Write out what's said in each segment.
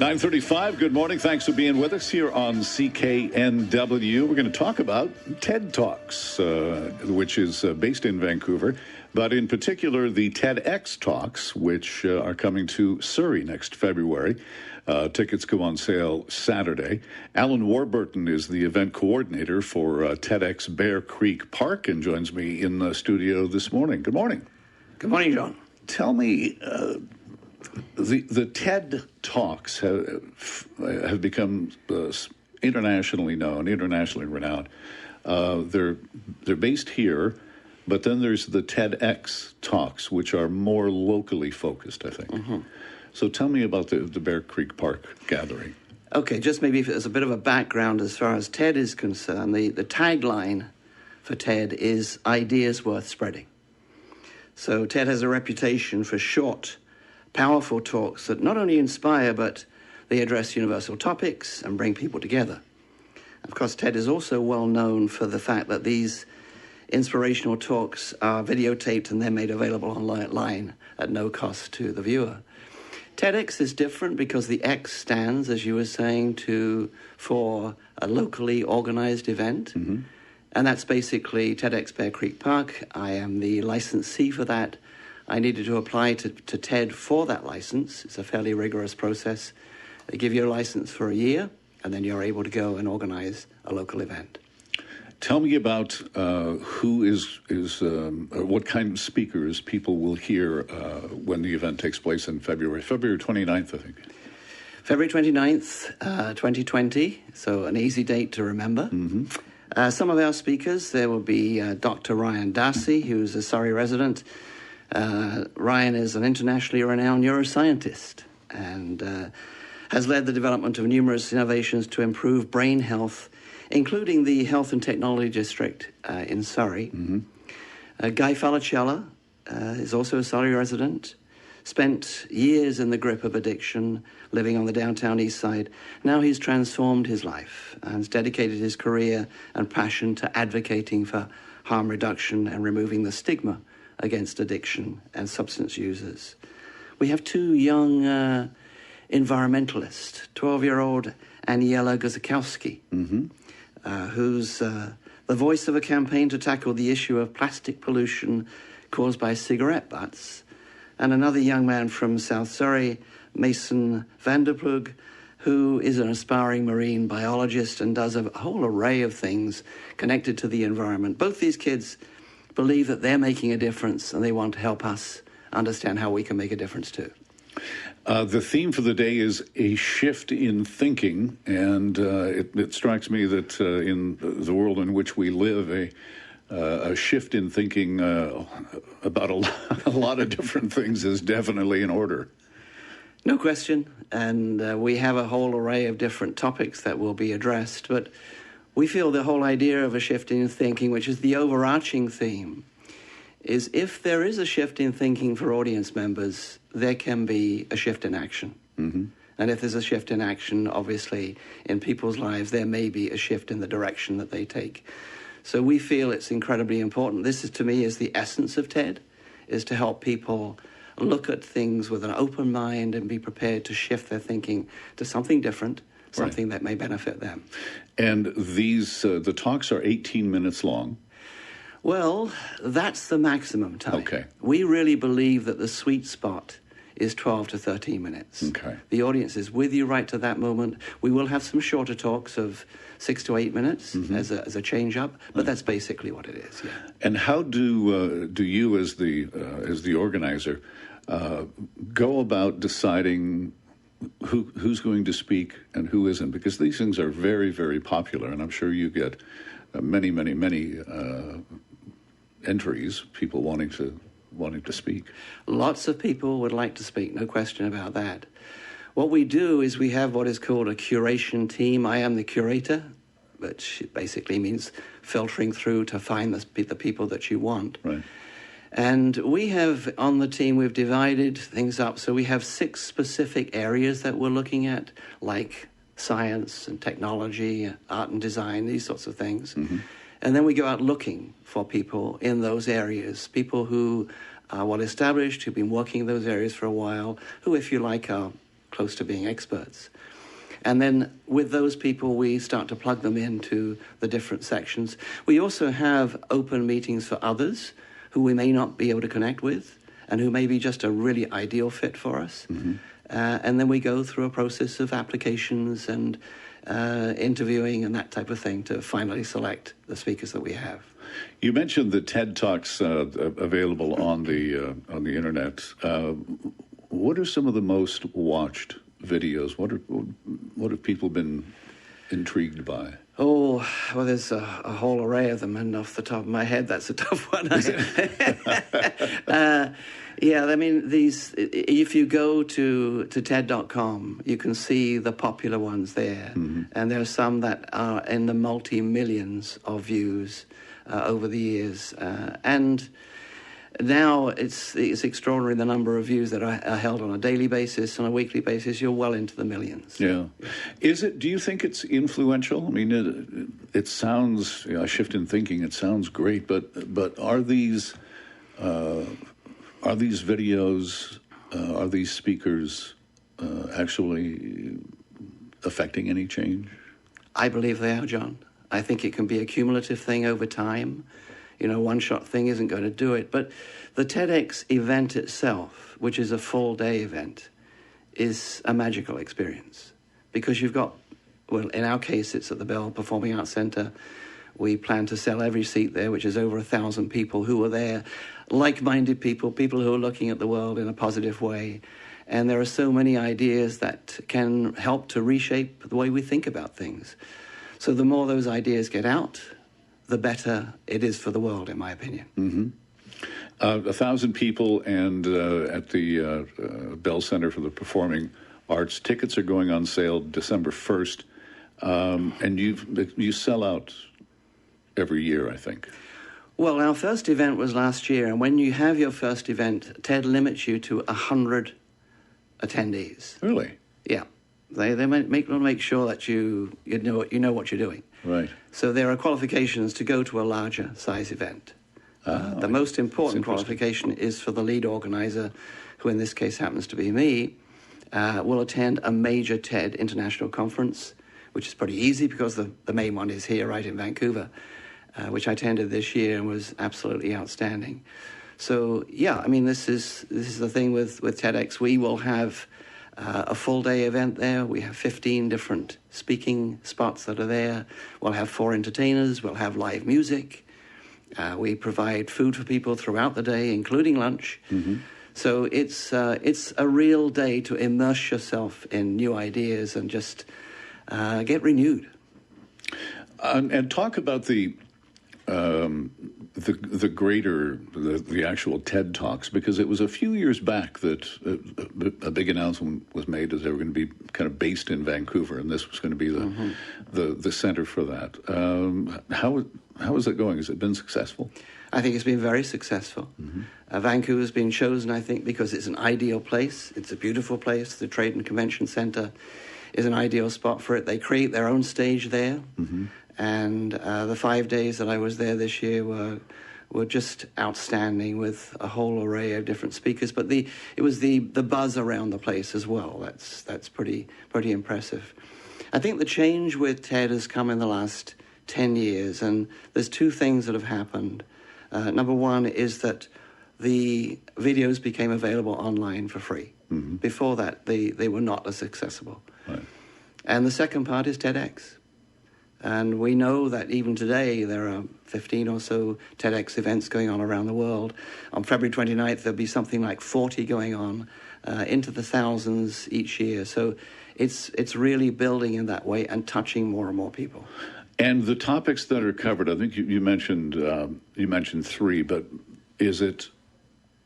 9:35, good morning. Thanks for being with us here on CKNW. We're going to talk about TED Talks, which is based in Vancouver, but in particular the TEDx Talks, which are coming to Surrey next February. Tickets go on sale Saturday. Alan Warubrton is the event coordinator for TEDxBearCreekPark and joins me in the studio this morning. Good morning. Good morning, John. Tell me, the TED Talks have become internationally known, internationally renowned. They're based here, but then there's the TEDx Talks, which are more locally focused, I think. Mm-hmm. So tell me about the Bear Creek Park gathering. Okay, just maybe as a bit of a background as far as TED is concerned, the tagline for TED is ideas worth spreading. So TED has a reputation for short, powerful talks that not only inspire, but they address universal topics and bring people together. Of course, TED is also well known for the fact that these inspirational talks are videotaped and they're made available online at no cost to the viewer. TEDx is different because the X stands, as you were saying, for a locally organized event. Mm-hmm. And that's basically TEDx Bear Creek Park. I am the licensee for that. I needed to apply to TED for that license. It's a fairly rigorous process. They give you a license for a year, and then you're able to go and organize a local event. Tell me about who is what kind of speakers people will hear when the event takes place in February 29th, I think. February 29th, 2020, so an easy date to remember. Mm-hmm. Some of our speakers, there will be Dr. Ryan Darcy, who's a Surrey resident. Ryan is an internationally renowned neuroscientist and has led the development of numerous innovations to improve brain health, including the Health and Technology District in Surrey. Mm-hmm. Guy Falacella is also a Surrey resident, spent years in the grip of addiction, living on the downtown east side. Now he's transformed his life and has dedicated his career and passion to advocating for harm reduction and removing the stigma against addiction and substance users. We have two young environmentalists, 12-year-old Aniela Guzikowski, mm-hmm. Who's the voice of a campaign to tackle the issue of plastic pollution caused by cigarette butts, and another young man from South Surrey, Mason Vanderplug, who is an aspiring marine biologist and does a whole array of things connected to the environment. Both these kids believe that they're making a difference and they want to help us understand how we can make a difference too. The theme for the day is a shift in thinking, and it strikes me that in the world in which we live, a shift in thinking about a lot of different things is definitely in order. No question, and we have a whole array of different topics that will be addressed, but we feel the whole idea of a shift in thinking, which is the overarching theme, is if there is a shift in thinking for audience members, there can be a shift in action. Mm-hmm. And if there's a shift in action, obviously, in people's lives, there may be a shift in the direction that they take. So we feel it's incredibly important. This is, to me, is the essence of TED, is to help people look at things with an open mind and be prepared to shift their thinking to something different, something that may benefit them. And the talks are 18 minutes long. Well, that's the maximum time. Okay. We really believe that the sweet spot is 12 to 13 minutes. Okay. The audience is with you right to that moment. We will have some shorter talks of 6 to 8 minutes mm-hmm. as a change-up, but that's basically what it is. Yeah. And how do you, as the organizer, go about deciding who's going to speak and who isn't? Because these things are very, very popular, and I'm sure you get many entries, people wanting to speak. Lots of people would like to speak, no question about that. What we do is we have what is called a curation team. I am the curator, which basically means filtering through to find the people that you want. Right. And we have, on the team, we've divided things up. So we have 6 specific areas that we're looking at, like science and technology, art and design, these sorts of things. Mm-hmm. And then we go out looking for people in those areas, people who are well established, who've been working in those areas for a while, who, if you like, are close to being experts. And then with those people, we start to plug them into the different sections. We also have open meetings for others who we may not be able to connect with and who may be just a really ideal fit for us. And then we go through a process of applications and interviewing and that type of thing to finally select the speakers that we have. You mentioned the TED Talks available on the internet. What are some of the most watched videos? What have people been intrigued by? Oh, well, there's a whole array of them, and off the top of my head, that's a tough one. Yeah, I mean, if you go to TED.com, you can see the popular ones there, and there are some that are in the multi-millions of views over the years, and now it's extraordinary the number of views that are held on a daily basis, on a weekly basis. You're well into the millions. Yeah. Do you think it's influential? I mean, it sounds, a shift in thinking, it sounds great, but are these videos, are these speakers actually affecting any change? I believe they are, John. I think it can be a cumulative thing over time. One-shot thing isn't going to do it. But the TEDx event itself, which is a full-day event, is a magical experience. Because you've got, well, in our case, it's at the Bell Performing Arts Centre. We plan to sell every seat there, which is over 1,000 people who are there, like-minded people who are looking at the world in a positive way. And there are so many ideas that can help to reshape the way we think about things. So the more those ideas get out, the better it is for the world, in my opinion. 1,000 people, and at the Bell Center for the Performing Arts, tickets are going on sale December 1st, and you sell out every year, I think. Well, our first event was last year, and when you have your first event, TED limits you to 100 attendees. Really? Yeah. They make sure that you know what you're doing. Right. So there are qualifications to go to a larger size event. The most important qualification is for the lead organizer, who in this case happens to be me, will attend a major TED international conference, which is pretty easy because the main one is here right in Vancouver, which I attended this year and was absolutely outstanding. So yeah, I mean, this is the thing with TEDx. We will have a full-day event there. We have 15 different speaking spots that are there. We'll have 4 entertainers. We'll have live music. We provide food for people throughout the day, including lunch. So it's a real day to immerse yourself in new ideas and just get renewed. And talk about the actual TED Talks, because it was a few years back that a big announcement was made that they were going to be kind of based in Vancouver, and this was going to be the center for that. How is it going? Has it been successful? I think it's been very successful. Vancouver's been chosen, I think, because it's an ideal place. It's a beautiful place. The Trade and Convention Centre is an ideal spot for it. They create their own stage there. And the 5 days that I was there this year were just outstanding, with a whole array of different speakers. But it was the buzz around the place as well. That's pretty impressive. I think the change with TED has come in the last 10 years, and there's 2 things that have happened. Number one is that the videos became available online for free. Before that, they were not as accessible. Right. And the second part is TEDx. And we know that even today there are 15 or so TEDx events going on around the world. On February 29th, there'll be something like 40 going on, into the thousands each year. So it's really building in that way and touching more and more people. And the topics that are covered, I think you mentioned 3, but is it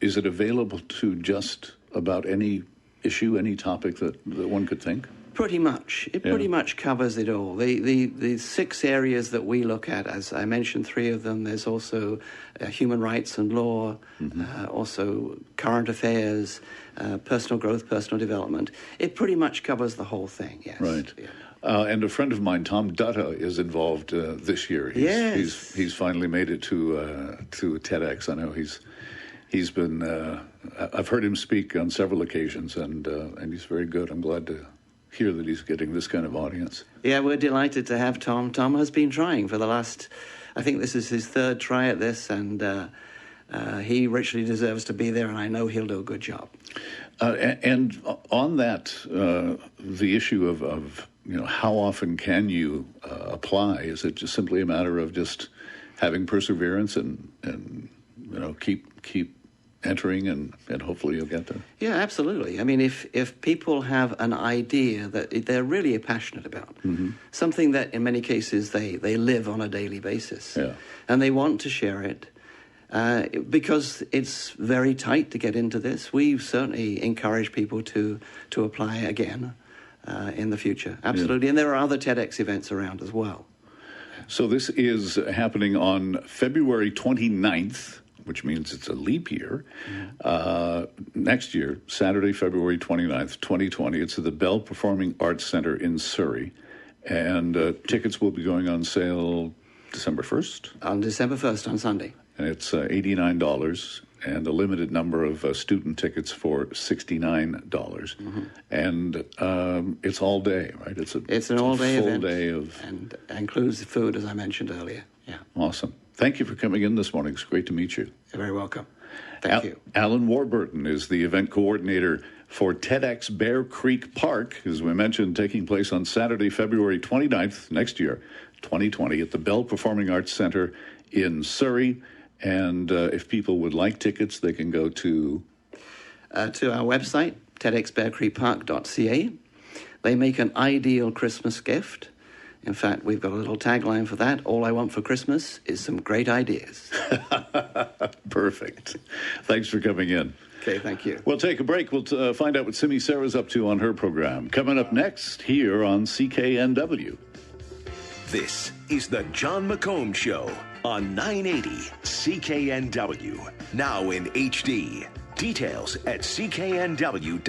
available to just about any issue, any topic that one could think? Pretty much. It pretty much covers it all. The 6 areas that we look at, as I mentioned 3 of them, there's also human rights and law, also current affairs, personal growth, personal development. It pretty much covers the whole thing, yes. Right. Yeah. And a friend of mine, Tom Dutta, is involved this year. He's finally made it to TEDx. I know He's been, I've heard him speak on several occasions, and he's very good. I'm glad to hear that he's getting this kind of audience. Yeah, we're delighted to have Tom. Tom has been trying for the last, I think this is his third try at this, and he richly deserves to be there, and I know he'll do a good job. And on that, the issue of how often can you apply? Is it just simply a matter of just having perseverance and keep entering and hopefully you'll get there? Yeah, absolutely. I mean, if people have an idea that they're really passionate about, something that in many cases they live on a daily basis, and they want to share it, because it's very tight to get into this, we certainly encourage people to apply again in the future. Absolutely. And there are other TEDx events around as well. So this is happening on February 29th, which means it's a leap year. Next year, Saturday, February 29th, 2020. It's at the Bell Performing Arts Center in Surrey. And tickets will be going on sale December 1st? On December 1st, on Sunday. And it's $89, and a limited number of student tickets for $69. And it's all day, right? It's an all-day event. Full day of... And includes food, as I mentioned earlier. Yeah. Awesome. Thank you for coming in this morning. It's great to meet you. You're very welcome. Thank you. Alan Warubrton is the event coordinator for TEDxBearCreekPark, as we mentioned, taking place on Saturday, February 29th, next year, 2020, at the Bell Performing Arts Center in Surrey. And if people would like tickets, they can go to our website, TEDxBearCreekPark.ca. They make an ideal Christmas gift. In fact, we've got a little tagline for that. All I want for Christmas is some great ideas. Perfect. Thanks for coming in. Okay, thank you. We'll take a break. We'll find out what Simi Sarah's up to on her program. Coming up next here on CKNW. This is the John McComb Show on 980 CKNW. Now in HD. Details at cknw.com.